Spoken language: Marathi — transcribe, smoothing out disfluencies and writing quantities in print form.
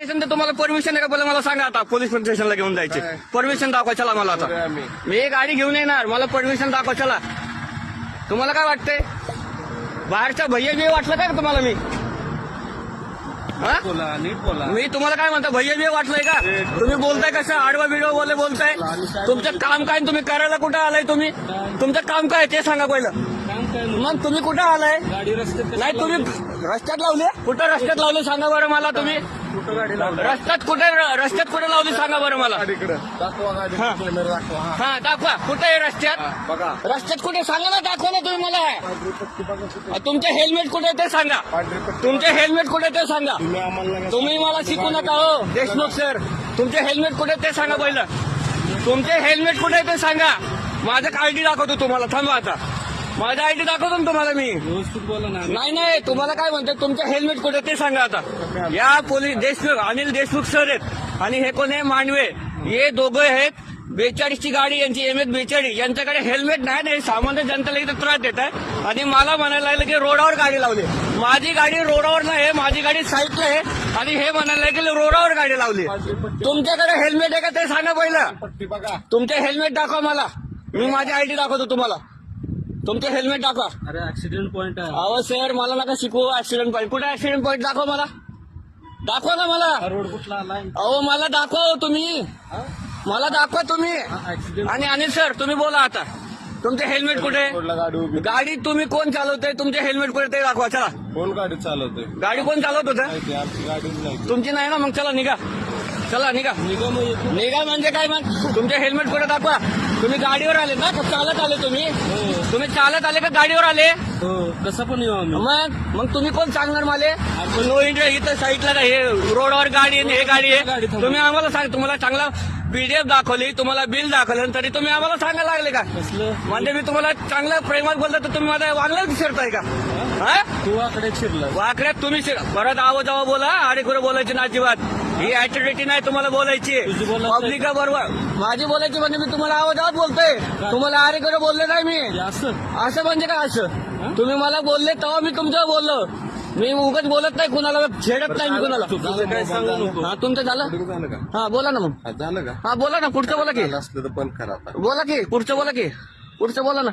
स्टेशन तुम्हाला परमिशन आहे का बोला मला सांगा आता पोलीस स्टेशनला घेऊन जायचे परमिशन दाखवा चला मला आता मी गाडी घेऊन येणार मला परमिशन दाखवा चला तुम्हाला काय वाटतंय बाहेरचा भैया बी वाटलं काय तुम्हाला मी मी तुम्हाला काय म्हणतो भैया बी वाटलंय का तुम्ही बोलताय कसं आडवा बिडवा बोलताय तुमचं काम काय तुम्ही करायला कुठं आलाय तुम्ही तुमचं काम काय ते सांगा पहिलं मग तुम्ही कुठं आलाय नाही तुम्ही रस्त्यात लावले कुठं रस्त्यात लावले सांगा बरं मला तुम्ही रस्त्यात कुठे लावली सांगा बरं मला हा दाखवा कुठे आहे रस्त्यात कुठे सांगा ना दाखवा ना तुम्ही मला तुमचे हेल्मेट कुठे ते सांगा तुमचे हेल्मेट कुठे ते सांगा तुम्ही मला शिकू नका हो देशमुख सर तुमचे हेल्मेट कुठे ते सांगा पहिलं तुमचे हेल्मेट कुठे ते सांगा माझं आयडी दाखवतो तुम्हाला थांबा आता माझा आयडी दाखवतो ना तुम्हाला मी नाही तुम्हाला काय म्हणते तुमचं हेल्मेट कुठे ते सांगा आता या पोलीस देशमुख अनिल देशमुख सर आहेत आणि हे कोण आहे मांडवे हे दोघं आहेत 42 ची गाडी यांची MS-42 यांच्याकडे हेल्मेट नाही सामान्य जनतेला इथं त्रास देत आहे आणि मला म्हणायला लागलं की रोडावर गाडी लावली माझी गाडी रोडावर नाही माझी गाडी साईडला आहे आणि हे म्हणायला लागले की रोडावर गाडी लावली तुमच्याकडे हेल्मेट आहे का ते सांगा पहिलं तुमचे हेल्मेट दाखवा मला मी माझी आयडी दाखवतो तुम्हाला तुमचे हेल्मेट दाखवा अरे ऍक्सिडेंट पॉइंट आहे अहो सर मला नका शिकवू ऍक्सिडेंट पॉईंट कुठे ऍक्सिडेंट पॉईंट दाखवा ना मला रोड कुठला आलाय अहो मला दाखवा तुम्ही मला दाखवा तुम्ही आणि अनिल सर तुम्ही बोला आता तुमचे हेल्मेट कुठे गाडी तुम्ही कोण चालवतोय तुमचे हेल्मेट कुठे ते दाखवा चला कोण गाडी चालवतोय गाडी कोण चालवत होतं आमची गाडीच नाही तुमची नाही ना मग चला निघा निघा म्हणजे काय मग तुमचे हेल्मेट कुठे दाखवा तुम्ही गाडीवर आले ना का चालत आले तुम्ही चालत आले का गाडीवर आले कसं पण येऊ आम्ही मग तुम्ही कोण सांगणार मला नो इंडिया इथं साईडला का हे रोडवर गाडी आहे हे गाडी आहे तुम्ही आम्हाला सांग तुम्हाला चांगला PDF दाखवली तुम्हाला बिल दाखवलं तरी तुम्ही आम्हाला सांगायला लागले का म्हणजे मी तुम्हाला चांगल्या प्रेमात बोलतो तर तुम्ही माझ्या वागण्यात शिरताय का तू आकडे शिरला वाकड्यात तुम्ही परत आवा जावा बोला आणि कुठे बोलायची ना अजिबात ही ऍटिट्यूड नाही तुम्हाला बोलायची पब्लिक बरोबर माझी बोलायची म्हणजे मी तुम्हाला आवाज आवाज बोलतोय तुम्हाला अरे कुठे बोलले नाही मी असं म्हणजे काय असं तुम्ही मला बोलले तेव्हा मी तुमच्यावर बोललो मी उगाच बोलत नाही कुणाला छेडत नाही मी कुणाला काय सांगू नको हा तुमचं झालं झालं का हा बोला ना मग झालं का हा बोला ना पुढचं बोला की असलं तर पण करा बोला की पुढचं बोला ना